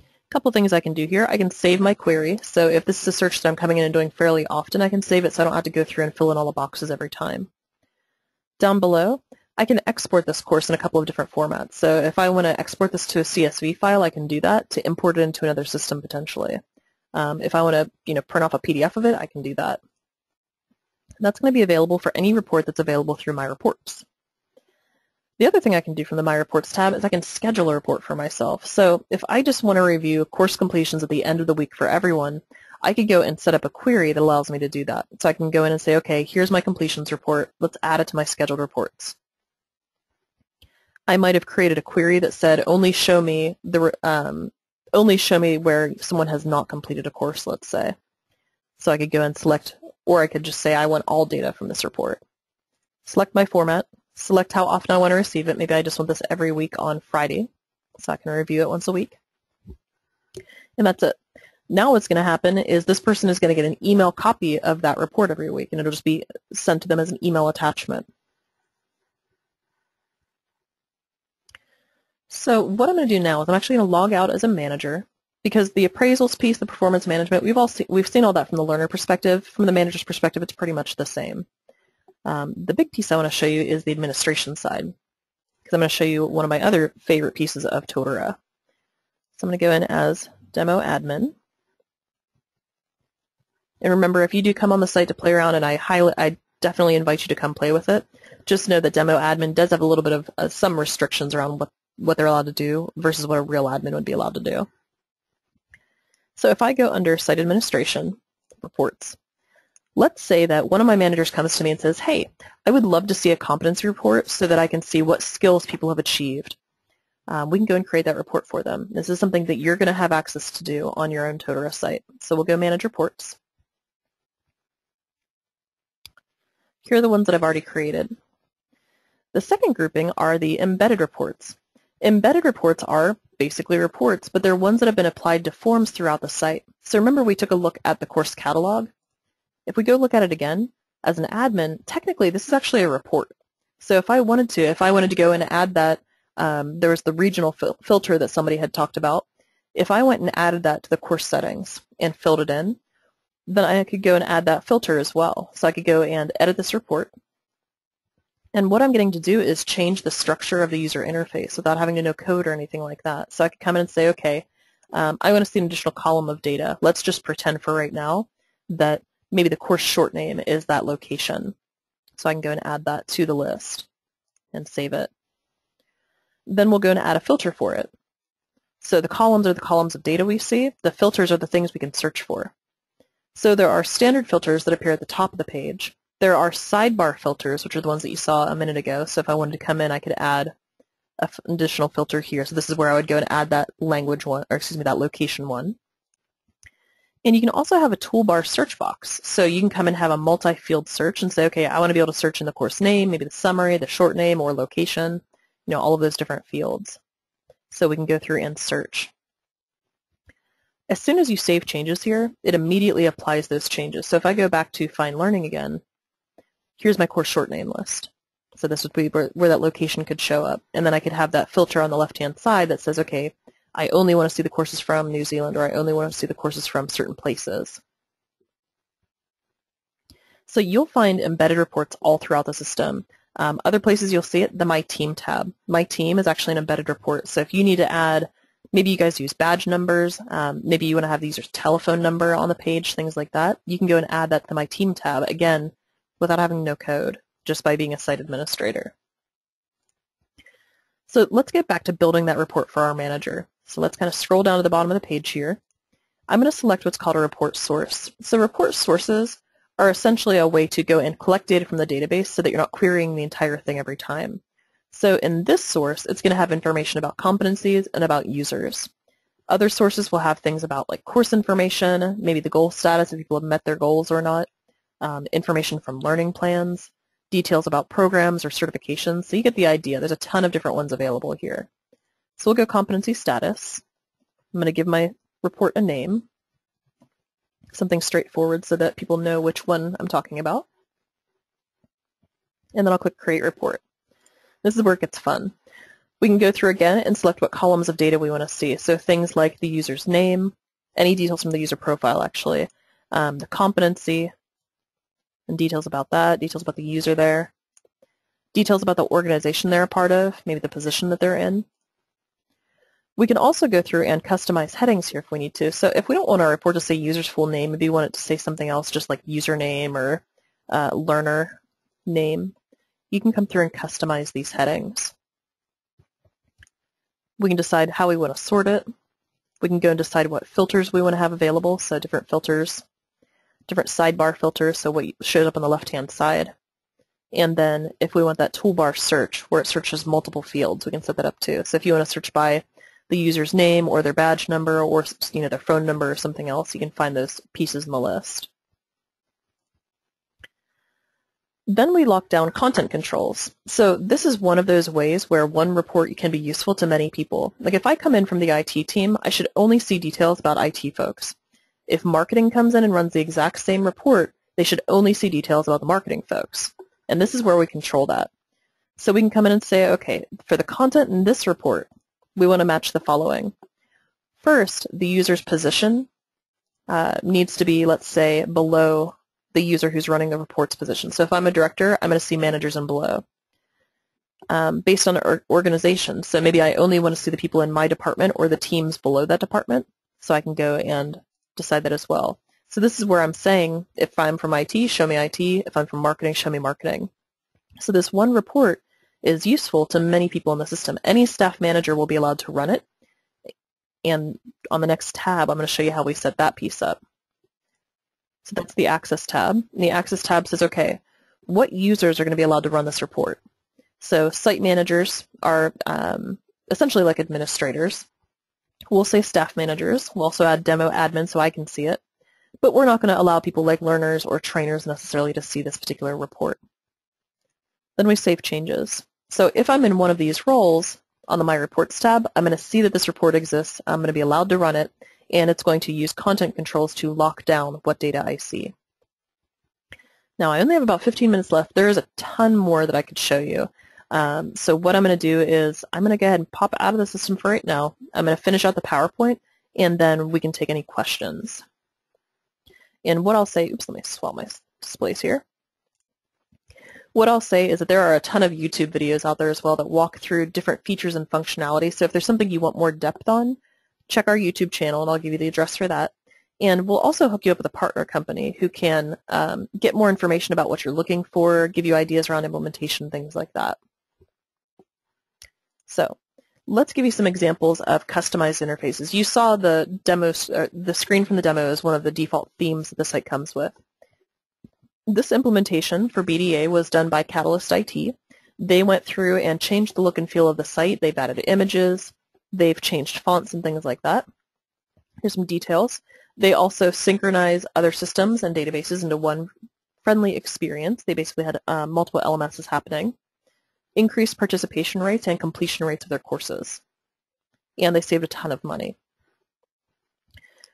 A couple things I can do here. I can save my query. So if this is a search that I'm coming in and doing fairly often, I can save it so I don't have to go through and fill in all the boxes every time. Down below, I can export this course in a couple of different formats. So if I want to export this to a CSV file, I can do that to import it into another system potentially. If I want to, print off a PDF of it, I can do that. That's going to be available for any report that's available through My Reports. The other thing I can do from the My Reports tab is I can schedule a report for myself. So if I just want to review course completions at the end of the week for everyone, I could go and set up a query that allows me to do that. So I can go in and say, okay, here's my completions report. Let's add it to my scheduled reports. I might have created a query that said, only show me where someone has not completed a course, let's say. So I could go and select, or I could just say I want all data from this report. Select my format, select how often I want to receive it. Maybe I just want this every week on Friday, so I can review it once a week. And that's it. Now what's going to happen is this person is going to get an email copy of that report every week, and it'll just be sent to them as an email attachment. So what I'm going to do now is I'm actually going to log out as a manager, because the appraisals piece, the performance management, we've seen all that from the learner perspective. From the manager's perspective, it's pretty much the same. The big piece I want to show you is the administration side, because I'm going to show you one of my other favorite pieces of Totara. So I'm going to go in as demo admin. And remember, if you do come on the site to play around, and I definitely invite you to come play with it, just know that demo admin does have a little bit of some restrictions around what they're allowed to do versus what a real admin would be allowed to do. So if I go under Site Administration, Reports, Let's say that one of my managers comes to me and says, hey, I would love to see a competency report so that I can see what skills people have achieved. We can go and create that report for them. This is something that you're going to have access to do on your own Totara site. So we'll go manage reports. Here are the ones that I've already created. The second grouping are the embedded reports. Embedded reports are basically reports, but they're ones that have been applied to forms throughout the site. So remember we took a look at the course catalog. If we go look at it again, as an admin, technically this is actually a report. So if I wanted to go and add that, there was the regional filter that somebody had talked about. If I went and added that to the course settings and filled it in, then I could go and add that filter as well. So I could go and edit this report. And what I'm getting to do is change the structure of the user interface without having to know code or anything like that. So I could come in and say, okay, I want to see an additional column of data. Let's just pretend for right now that maybe the course short name is that location. So I can go and add that to the list and save it. Then we'll go and add a filter for it. So the columns are the columns of data we see. The filters are the things we can search for. So there are standard filters that appear at the top of the page. There are sidebar filters, which are the ones that you saw a minute ago. So if I wanted to come in, I could add an additional filter here. So this is where I would go and add that language one, or excuse me, that location one. And you can also have a toolbar search box. So you can come and have a multi-field search and say, okay, I want to be able to search in the course name, maybe the summary, the short name, or location, all of those different fields. So we can go through and search. As soon as you save changes here, it immediately applies those changes. So if I go back to Find Learning again, here's my course short name list. So this would be where that location could show up. And then I could have that filter on the left-hand side that says, okay, I only want to see the courses from New Zealand, or I only want to see the courses from certain places. So you'll find embedded reports all throughout the system. Other places you'll see it, the My Team tab. My Team is actually an embedded report. So if you need to add, maybe you guys use badge numbers, maybe you want to have the user's telephone number on the page, things like that, you can go and add that to the My Team tab, again, without having no code, just by being a site administrator. So let's get back to building that report for our manager. So let's kind of scroll down to the bottom of the page here. I'm going to select what's called a report source. So report sources are essentially a way to go and collect data from the database so that you're not querying the entire thing every time. So in this source, it's going to have information about competencies and about users. Other sources will have things about like course information, maybe the goal status, if people have met their goals or not, information from learning plans, details about programs or certifications. So you get the idea. There's a ton of different ones available here. So we'll go competency status. I'm going to give my report a name, something straightforward so that people know which one I'm talking about. And then I'll click Create Report. This is where it gets fun. We can go through again and select what columns of data we want to see. So things like the user's name, any details from the user profile actually, the competency, and details about that, details about the user there, details about the organization they're a part of, maybe the position that they're in. We can also go through and customize headings here if we need to. So if we don't want our report to say user's full name, maybe we want it to say something else, just like username or learner name, you can come through and customize these headings. We can decide how we want to sort it. We can go and decide what filters we want to have available, so different filters, different sidebar filters, so what shows up on the left-hand side. And then if we want that toolbar search, where it searches multiple fields, we can set that up too. So if you want to search by the user's name or their badge number or their phone number or something else, you can find those pieces in the list. Then we lock down content controls. So this is one of those ways where one report can be useful to many people. Like if I come in from the IT team, I should only see details about IT folks. If marketing comes in and runs the exact same report, they should only see details about the marketing folks. And this is where we control that. So we can come in and say, okay, for the content in this report, we want to match the following. First, the user's position needs to be, let's say, below the user who's running the report's position. So if I'm a director, I'm going to see managers and below. Based on organization, so maybe I only want to see the people in my department or the teams below that department, so I can go and decide that as well. So this is where I'm saying, if I'm from IT, show me IT. If I'm from marketing, show me marketing. So this one report is useful to many people in the system. Any staff manager will be allowed to run it. And on the next tab, I'm going to show you how we set that piece up. So that's the Access tab. And the Access tab says, okay, what users are going to be allowed to run this report? So site managers are essentially like administrators. We'll say staff managers. We'll also add demo admin so I can see it. But we're not going to allow people like learners or trainers necessarily to see this particular report. Then we save changes. So if I'm in one of these roles on the My Reports tab, I'm going to see that this report exists. I'm going to be allowed to run it, and it's going to use content controls to lock down what data I see. Now, I only have about 15 minutes left. There is a ton more that I could show you. So what I'm going to do is I'm going to go ahead and pop out of the system for right now. I'm going to finish out the PowerPoint, and then we can take any questions. And what I'll say, oops, let me swap my displays here. What I'll say is that there are a ton of YouTube videos out there as well that walk through different features and functionality. So if there's something you want more depth on, check our YouTube channel, and I'll give you the address for that. And we'll also hook you up with a partner company who can get more information about what you're looking for, give you ideas around implementation, things like that. So let's give you some examples of customized interfaces. You saw the demos, the screen from the demo is one of the default themes that the site comes with. This implementation for BDA was done by Catalyst IT. They went through and changed the look and feel of the site. They've added images. They've changed fonts and things like that. Here's some details. They also synchronize other systems and databases into one friendly experience. They basically had multiple LMSs happening. Increased participation rates and completion rates of their courses. And they saved a ton of money.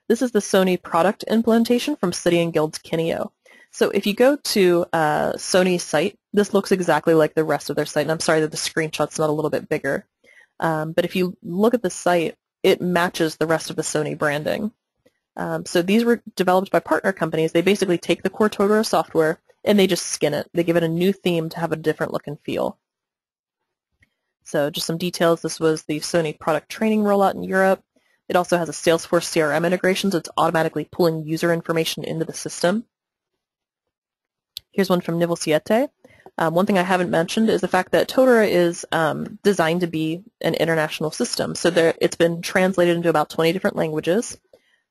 This is the Sony product implementation from City and Guilds Kineo. So if you go to Sony's site, this looks exactly like the rest of their site. And I'm sorry that the screenshot's not a little bit bigger. But if you look at the site, it matches the rest of the Sony branding. So these were developed by partner companies. They basically take the core Totara software and they just skin it. They give it a new theme to have a different look and feel. So just some details. This was the Sony product training rollout in Europe. It also has a Salesforce CRM integration, so it's automatically pulling user information into the system. Here's one from Enovation. One thing I haven't mentioned is the fact that Totara is designed to be an international system. So it's been translated into about 20 different languages.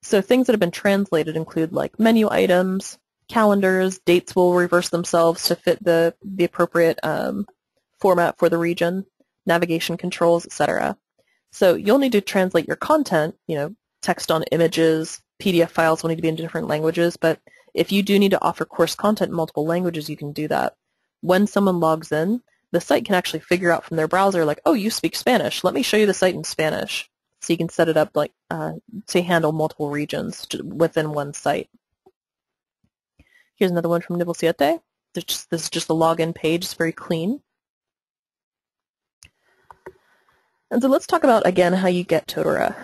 So things that have been translated include like menu items, calendars, dates will reverse themselves to fit the appropriate format for the region, navigation controls, etc. So you'll need to translate your content, text on images, PDF files will need to be in different languages, but if you do need to offer course content in multiple languages, you can do that. When someone logs in, the site can actually figure out from their browser, like, oh, you speak Spanish, let me show you the site in Spanish. So you can set it up like to handle multiple regions within one site. Here's another one from Enovation. This is just a login page. It's very clean. And so let's talk about, again, how you get Totara.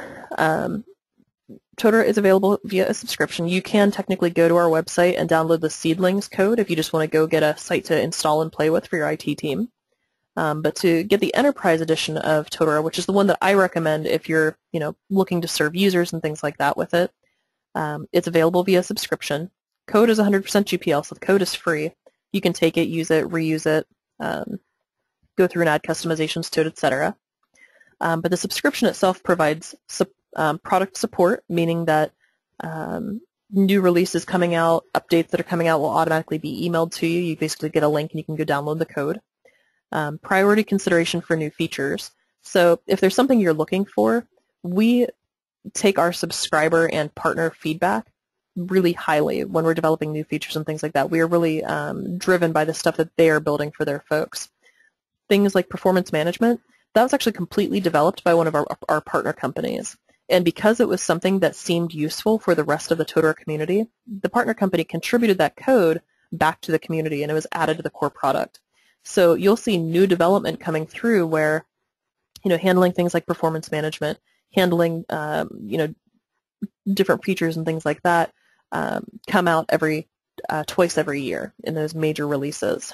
Totara is available via a subscription. You can technically go to our website and download the Seedlings code if you just want to go get a site to install and play with for your IT team. But to get the Enterprise edition of Totara, which is the one that I recommend if you're looking to serve users and things like that with it, it's available via subscription. Code is 100% GPL, so the code is free. You can take it, use it, reuse it, go through and add customizations to it, etc. But the subscription itself provides product support, meaning that new releases coming out, updates that are coming out will automatically be emailed to you. You basically get a link and you can go download the code. Priority consideration for new features. So if there's something you're looking for, we take our subscriber and partner feedback really highly when we're developing new features and things like that. We are really driven by the stuff that they are building for their folks. Things like performance management, that was actually completely developed by one of our partner companies. And because it was something that seemed useful for the rest of the Totara community, the partner company contributed that code back to the community and it was added to the core product. So you'll see new development coming through where, handling things like performance management, handling, different features and things like that come out twice every year in those major releases.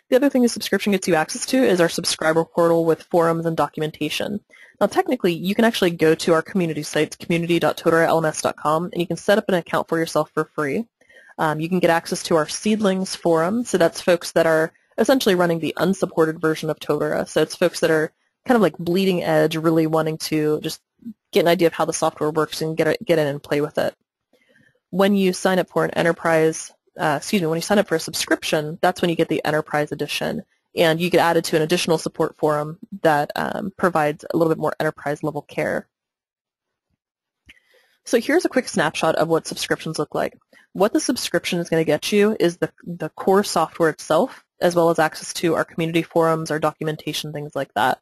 The other thing the subscription gets you access to is our subscriber portal with forums and documentation. Now, technically, you can actually go to our community sites, community.totaralms.com, and you can set up an account for yourself for free. You can get access to our Seedlings forum, so that's folks that are essentially running the unsupported version of Totara. So it's folks that are kind of like bleeding edge, really wanting to just get an idea of how the software works and get in and play with it. When you sign up for an enterprise, when you sign up for a subscription, that's when you get the enterprise edition. And you get added to an additional support forum that provides a little bit more enterprise level care. So here's a quick snapshot of what subscriptions look like. What the subscription is going to get you is the core software itself, as well as access to our community forums, our documentation, things like that.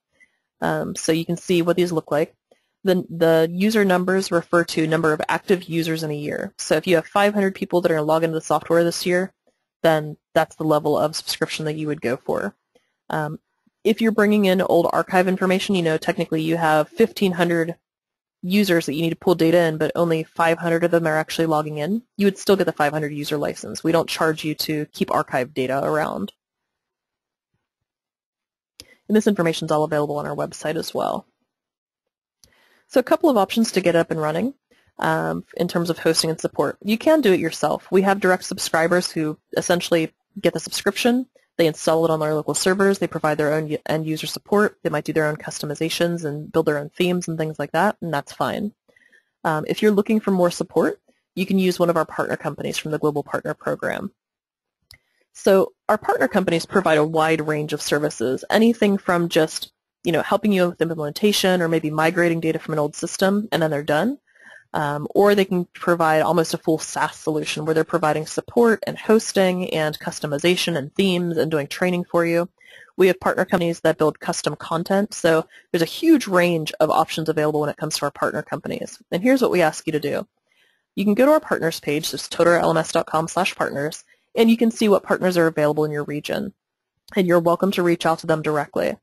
So you can see what these look like. The user numbers refer to number of active users in a year. So if you have 500 people that are going to log into the software this year, then that's the level of subscription that you would go for. If you're bringing in old archive information, technically you have 1,500 users that you need to pull data in, but only 500 of them are actually logging in, you would still get the 500 user license. We don't charge you to keep archive data around. And this information is all available on our website as well. So a couple of options to get up and running in terms of hosting and support. You can do it yourself. We have direct subscribers who essentially get the subscription. They install it on their local servers. They provide their own end user support. They might do their own customizations and build their own themes and things like that, and that's fine. If you're looking for more support, you can use one of our partner companies from the Global Partner Program. So our partner companies provide a wide range of services, anything from just helping you with implementation or maybe migrating data from an old system and then they're done. Or they can provide almost a full SaaS solution where they're providing support and hosting and customization and themes and doing training for you. We have partner companies that build custom content, so there's a huge range of options available when it comes to our partner companies. And here's what we ask you to do. You can go to our partners page, so it's totaralms.com/partners, and you can see what partners are available in your region. And you're welcome to reach out to them directly.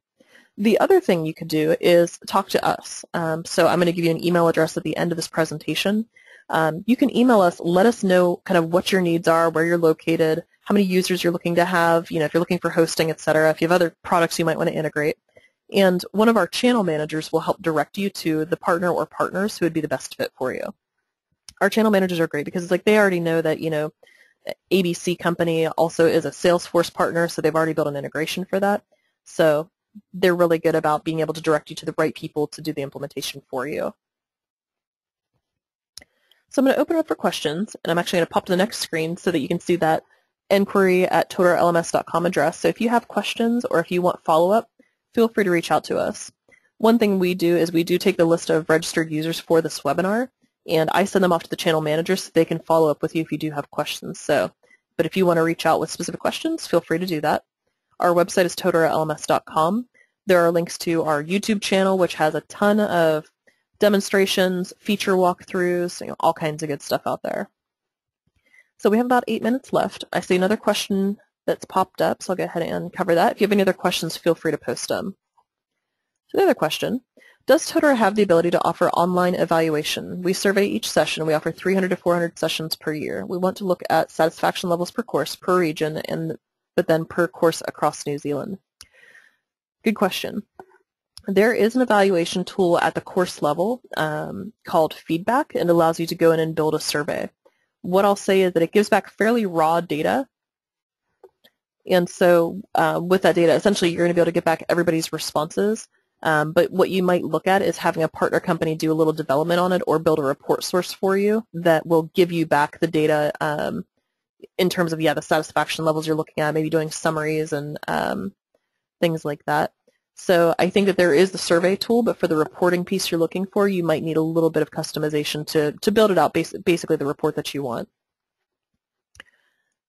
The other thing you could do is talk to us. So I'm going to give you an email address at the end of this presentation. You can email us, let us know kind of what your needs are, where you're located, how many users you're looking to have, if you're looking for hosting, etc., if you have other products you might want to integrate. And one of our channel managers will help direct you to the partner or partners who would be the best fit for you. Our channel managers are great because it's like they already know that, ABC company also is a Salesforce partner, so they've already built an integration for that. So they're really good about being able to direct you to the right people to do the implementation for you. So I'm going to open it up for questions, and I'm actually going to pop to the next screen so that you can see that inquiry@totaralms.com address. So if you have questions or if you want follow-up, feel free to reach out to us. One thing we do is we do take the list of registered users for this webinar, and I send them off to the channel managers so they can follow up with you if you do have questions. But if you want to reach out with specific questions, feel free to do that. Our website is totaralms.com. There are links to our YouTube channel, which has a ton of demonstrations, feature walkthroughs, all kinds of good stuff out there. So we have about 8 minutes left. I see another question that's popped up, so I'll go ahead and cover that. If you have any other questions, feel free to post them. So the other question, does Totara have the ability to offer online evaluation? We survey each session. We offer 300 to 400 sessions per year. We want to look at satisfaction levels per course, per region, but then per course across New Zealand. Good question. There is an evaluation tool at the course level called Feedback, and it allows you to go in and build a survey. What I'll say is that it gives back fairly raw data, and so with that data, essentially you're going to be able to get back everybody's responses, but what you might look at is having a partner company do a little development on it or build a report source for you that will give you back the data in terms of, the satisfaction levels you're looking at, maybe doing summaries and things like that. So I think that there is the survey tool, but for the reporting piece you're looking for, you might need a little bit of customization to build it out, basically the report that you want.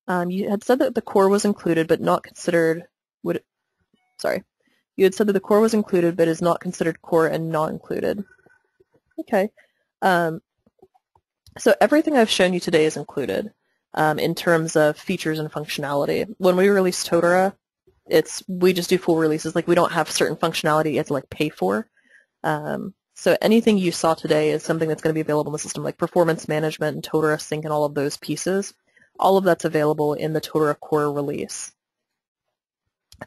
You had said that the core was included, but not considered, you had said that the core was included, but is not considered core and not included. Okay. So everything I've shown you today is included in terms of features and functionality. When we release Totara, we just do full releases. Like, we don't have certain functionality you have to pay for. So anything you saw today is something that's going to be available in the system, like performance management and Totara Sync and all of those pieces. All of that's available in the Totara core release.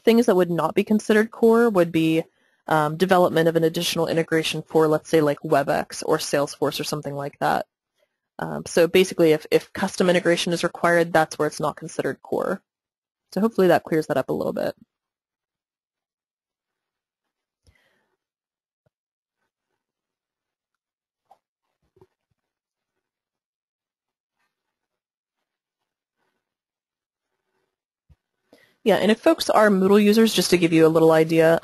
Things that would not be considered core would be development of an additional integration for, let's say, like WebEx or Salesforce or something like that. So basically, if custom integration is required, that's where it's not considered core. So hopefully that clears that up a little bit. Yeah, and if folks are Moodle users, just to give you a little idea,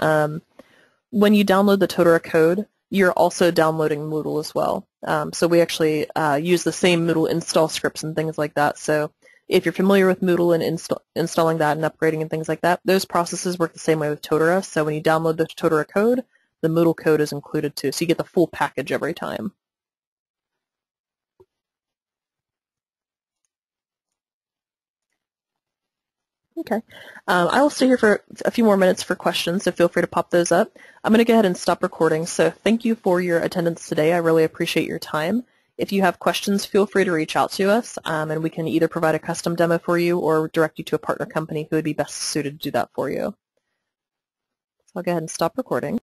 when you download the Totara code, you're also downloading Moodle as well. So we actually use the same Moodle install scripts and things like that. So if you're familiar with Moodle and installing that and upgrading and things like that, those processes work the same way with Totara. So when you download the Totara code, the Moodle code is included too. So you get the full package every time. Okay. I will stay here for a few more minutes for questions, so feel free to pop those up. I'm going to go ahead and stop recording, so thank you for your attendance today. I really appreciate your time. If you have questions, feel free to reach out to us, and we can either provide a custom demo for you or direct you to a partner company who would be best suited to do that for you. So I'll go ahead and stop recording.